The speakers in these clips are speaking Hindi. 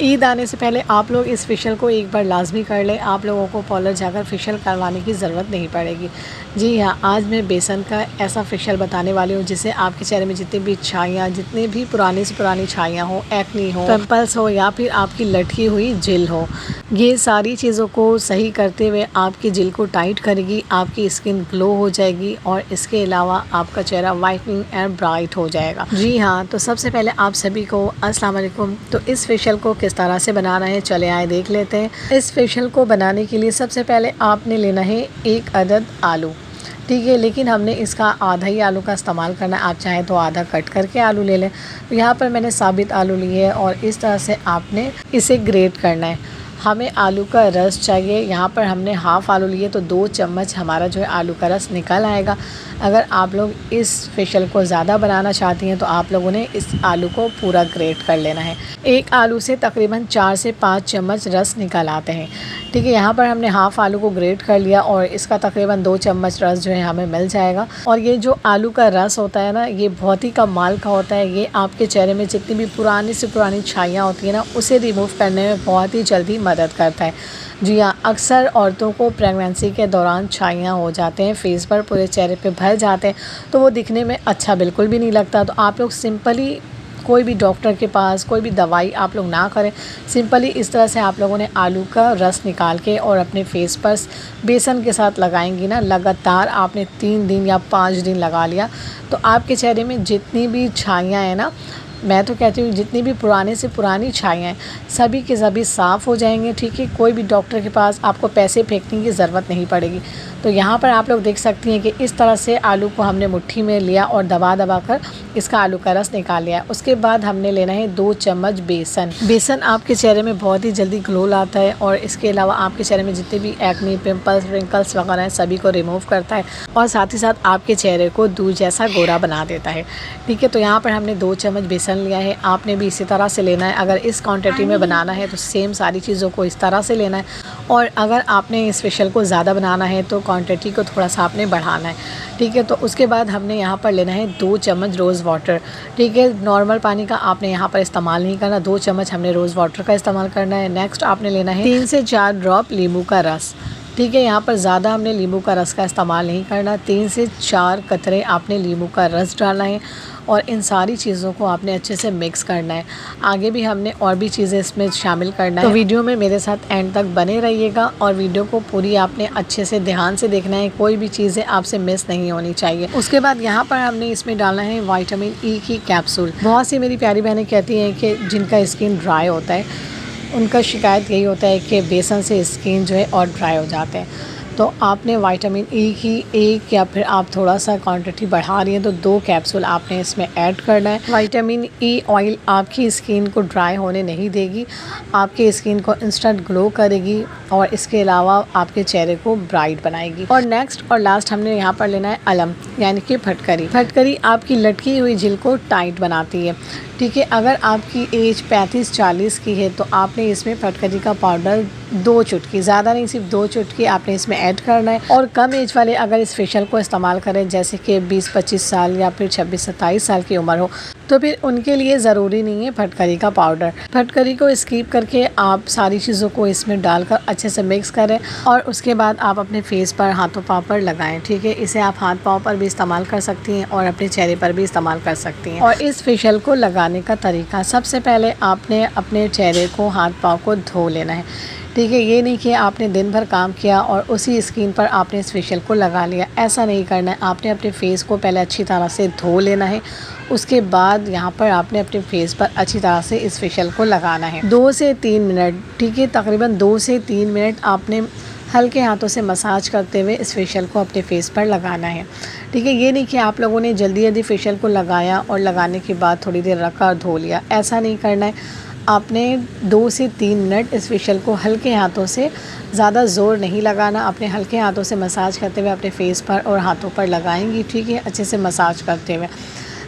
ईद आने से पहले आप लोग इस फेशियल को एक बार लाजमी कर लें। आप लोगों को पार्लर जाकर फेशियल करवाने की ज़रूरत नहीं पड़ेगी। जी हाँ, आज मैं बेसन का ऐसा फेशियल बताने वाली हूँ जिससे आपके चेहरे में जितनी भी छाइयाँ, जितनी भी पुरानी से पुरानी छाइयाँ हो, एक्नी हो, पिंपल्स हो या फिर आपकी लटकी हुई जेल हो, ये सारी चीज़ों को सही करते हुए आपकी जेल को टाइट करेगी, आपकी स्किन ग्लो हो जाएगी और इसके अलावा आपका चेहरा वाइटनिंग एंड ब्राइट हो जाएगा। जी हाँ, तो सबसे पहले आप सभी को अस्सलाम वालेकुम। तो इस फेशियल को किस तरह से बनाना है, चले आए देख लेते हैं। इस फेशियल को बनाने के लिए सबसे पहले आपने लेना है 1 अदद आलू, ठीक है, लेकिन हमने इसका आधा ही आलू का इस्तेमाल करना है। आप चाहें तो आधा कट करके आलू ले लें। तो यहाँ पर मैंने साबित आलू लिए है और इस तरह से आपने इसे ग्रेट करना है। हमें आलू का रस चाहिए। यहाँ पर हमने हाफ़ आलू लिए तो 2 चम्मच हमारा जो है आलू का रस निकल आएगा। अगर आप लोग इस फेशियल को ज़्यादा बनाना चाहती हैं तो आप लोगों ने इस आलू को पूरा ग्रेट कर लेना है। एक आलू से तकरीबन 4 से 5 चम्मच रस निकल आते हैं, ठीक है। यहाँ पर हमने हाफ़ आलू को ग्रेट कर लिया और इसका तकरीबन 2 चम्मच रस जो है हमें मिल जाएगा। और ये जो आलू का रस होता है ना, ये बहुत ही कमाल का होता है। ये आपके चेहरे में जितनी भी पुरानी से पुरानी छाइयाँ होती हैं ना, उसे रिमूव करने में बहुत ही जल्दी मदद करता है। जी हाँ, अक्सर औरतों को प्रेगनेंसी के दौरान छाइयाँ हो जाते हैं, फेस पर, पूरे चेहरे पे भर जाते हैं, तो वो दिखने में अच्छा बिल्कुल भी नहीं लगता। तो आप लोग सिंपली कोई भी डॉक्टर के पास कोई भी दवाई आप लोग ना करें, सिंपली इस तरह से आप लोगों ने आलू का रस निकाल के और अपने फेस पर बेसन के साथ लगाएंगी ना, लगातार आपने 3 दिन या 5 दिन लगा लिया तो आपके चेहरे में जितनी भी छाइयाँ हैं ना, मैं तो कहती हूँ जितनी भी पुराने से पुरानी छाइयाँ हैं सभी के सभी साफ़ हो जाएंगे, ठीक है। कोई भी डॉक्टर के पास आपको पैसे फेंकने की ज़रूरत नहीं पड़ेगी। तो यहाँ पर आप लोग देख सकती हैं कि इस तरह से आलू को हमने मुट्ठी में लिया और दबा दबा कर इसका आलू का रस निकाल लिया। उसके बाद हमने लेना है 2 चम्मच बेसन। बेसन आपके चेहरे में बहुत ही जल्दी ग्लो लाता है और इसके अलावा आपके चेहरे में जितने भी एक्नी, पिंपल्स, रिंकल्स वगैरह हैं सभी को रिमूव करता है और साथ ही साथ आपके चेहरे को दूध जैसा गोरा बना देता है, ठीक है। तो यहाँ पर हमने 2 चम्मच बेसन लिया है। आपने भी इसी तरह से लेना है। अगर इस क्वांटिटी में बनाना है तो सेम सारी चीज़ों को इस तरह से लेना है और अगर आपने इस फेशियल को ज़्यादा बनाना है तो क्वांटिटी को थोड़ा सा आपने बढ़ाना है, ठीक है। तो उसके बाद हमने यहाँ पर लेना है 2 चम्मच रोज़ वाटर, ठीक है। नॉर्मल पानी का आपने यहाँ पर इस्तेमाल नहीं करना, 2 चम्मच हमने रोज़ वाटर का इस्तेमाल करना है। नेक्स्ट आपने लेना है 3 से 4 ड्रॉप नींबू का रस, ठीक है। यहाँ पर ज़्यादा हमने नींबू का रस का इस्तेमाल नहीं करना, 3 से 4 कतरे आपने नींबू का रस डालना है और इन सारी चीज़ों को आपने अच्छे से मिक्स करना है। आगे भी हमने और भी चीज़ें इसमें शामिल करना है, तो वीडियो में मेरे साथ एंड तक बने रहिएगा और वीडियो को पूरी आपने अच्छे से ध्यान से देखना है, कोई भी चीज़ें आपसे मिस नहीं होनी चाहिए। उसके बाद यहाँ पर हमने इसमें डालना है विटामिन ई की कैप्सूल। बहुत सी मेरी प्यारी बहनें कहती हैं कि जिनका स्किन ड्राई होता है उनका शिकायत यही होता है कि बेसन से स्किन जो है और ड्राई हो जाते हैं। तो आपने विटामिन ई की एक या फिर आप थोड़ा सा क्वांटिटी बढ़ा रही हैं तो 2 कैप्सूल आपने इसमें ऐड करना है। विटामिन ई ऑयल आपकी स्किन को ड्राई होने नहीं देगी, आपकी स्किन को इंस्टेंट ग्लो करेगी और इसके अलावा आपके चेहरे को ब्राइट बनाएगी। और नेक्स्ट और लास्ट हमने यहाँ पर लेना है अलम, यानी कि फटकरी। फटकरी आपकी लटकी हुई झिल को टाइट बनाती है, ठीक है। अगर आपकी एज 35-40 की है तो आपने इसमें फटकरी का पाउडर 2 चुटकी, ज़्यादा नहीं, सिर्फ 2 चुटकी आपने इसमें ऐड करना है। और कम एज वाले अगर इस फेशियल को इस्तेमाल करें, जैसे कि 20-25 साल या फिर 26-27 साल की उम्र हो, तो फिर उनके लिए ज़रूरी नहीं है फटकरी का पाउडर। फटकरी को स्किप करके आप सारी चीज़ों को इसमें डालकर अच्छे से मिक्स करें और उसके बाद आप अपने फेस पर, हाथों पाँव पर लगाएं, ठीक है। इसे आप हाथ पाँव पर भी इस्तेमाल कर सकती हैं और अपने चेहरे पर भी इस्तेमाल कर सकती हैं। और इस फेशियल को लगाने का तरीका, सबसे पहले आपने अपने चेहरे को, हाथ पाँव को धो लेना है, ठीक है। ये नहीं कि आपने दिन भर काम किया और उसी स्किन पर आपने इस फेशियल को लगा लिया, ऐसा नहीं करना है। आपने अपने फेस को पहले अच्छी तरह से धो लेना है, उसके बाद यहाँ पर आपने अपने फेस पर अच्छी तरह से इस फेशियल को लगाना है 2 से 3 मिनट, ठीक है। तकरीबन 2 से 3 मिनट आपने हल्के हाथों से मसाज करते हुए इस फेशियल को अपने फेस पर लगाना है, ठीक है। ये नहीं कि आप लोगों ने जल्दी जल्दी फेशियल को लगाया और लगाने के बाद थोड़ी देर रखा और धो लिया, ऐसा नहीं करना है। आपने 2 से 3 मिनट इस फेशियल को हल्के हाथों से, ज़्यादा ज़ोर नहीं लगाना, अपने हल्के हाथों से मसाज करते हुए अपने फेस पर और हाथों पर लगाएंगी, ठीक है, अच्छे से मसाज करते हुए।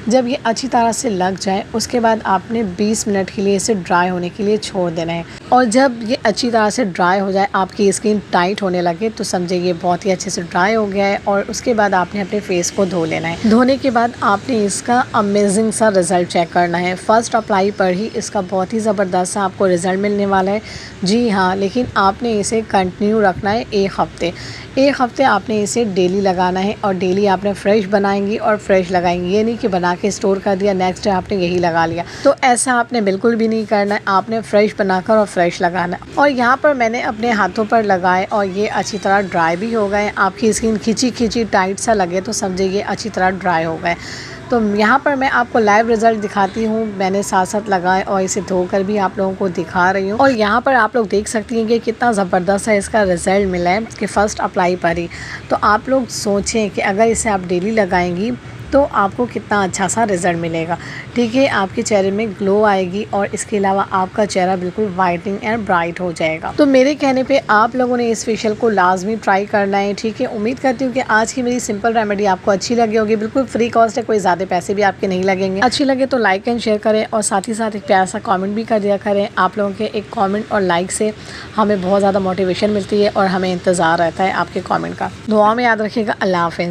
जब ये अच्छी तरह से लग जाए उसके बाद आपने 20 मिनट के लिए इसे ड्राई होने के लिए छोड़ देना है। और जब ये अच्छी तरह से ड्राई हो जाए, आपकी स्किन टाइट होने लगे, तो समझिए ये बहुत ही अच्छे से ड्राई हो गया है। और उसके बाद आपने अपने फेस को धो लेना है। धोने के बाद आपने इसका अमेजिंग सा रिज़ल्ट चेक करना है। फर्स्ट अप्लाई पर ही इसका बहुत ही ज़बरदस्त सा आपको रिज़ल्ट मिलने वाला है। जी हाँ, लेकिन आपने इसे कंटिन्यू रखना है 1 हफ़्ते। 1 हफ़्ते आपने इसे डेली लगाना है और डेली आपने फ्रेश बनाएंगी और फ्रेश लगाएंगी। ये नहीं कि बना के स्टोर कर दिया, नेक्स्ट डे आपने यही लगा लिया, तो ऐसा आपने बिल्कुल भी नहीं करना है। आपने फ्रेश बनाकर और फ्रेश लगाना है। और यहाँ पर मैंने अपने हाथों पर लगाए और ये अच्छी तरह ड्राई भी हो गए। आपकी स्किन खिंची खिंची टाइट सा लगे तो समझिए ये अच्छी तरह ड्राई हो गए। तो यहाँ पर मैं आपको लाइव रिज़ल्ट दिखाती हूँ। मैंने साथ साथ लगाए और इसे धोकर भी आप लोगों को दिखा रही हूँ। और यहाँ पर आप लोग देख सकती हैं कि कितना ज़बरदस्त है इसका रिज़ल्ट मिला है कि फ़र्स्ट अप्लाई पर ही। तो आप लोग सोचें कि अगर इसे आप डेली लगाएंगी तो आपको कितना अच्छा सा रिज़ल्ट मिलेगा। ठीक है, आपके चेहरे में ग्लो आएगी और इसके अलावा आपका चेहरा बिल्कुल वाइटनिंग एंड ब्राइट हो जाएगा। तो मेरे कहने पे आप लोगों ने इस फेशियल को लाजमी ट्राई करना है। ठीक है, उम्मीद करती हूँ कि आज की मेरी सिंपल रेमेडी आपको अच्छी लगी होगी। बिल्कुल फ्री कॉस्ट है, कोई ज़्यादा पैसे भी आपके नहीं लगेंगे। अच्छी लगे तो लाइक एंड शेयर करें और साथ ही साथ एक प्यारा सा कॉमेंट भी कर दिया करें। आप लोगों के एक कॉमेंट और लाइक से हमें बहुत ज़्यादा मोटिवेशन मिलती है और हमें इंतज़ार रहता है आपके कॉमेंट का। दुआ में याद रखिएगा। अल्लाह हाफ़िज़।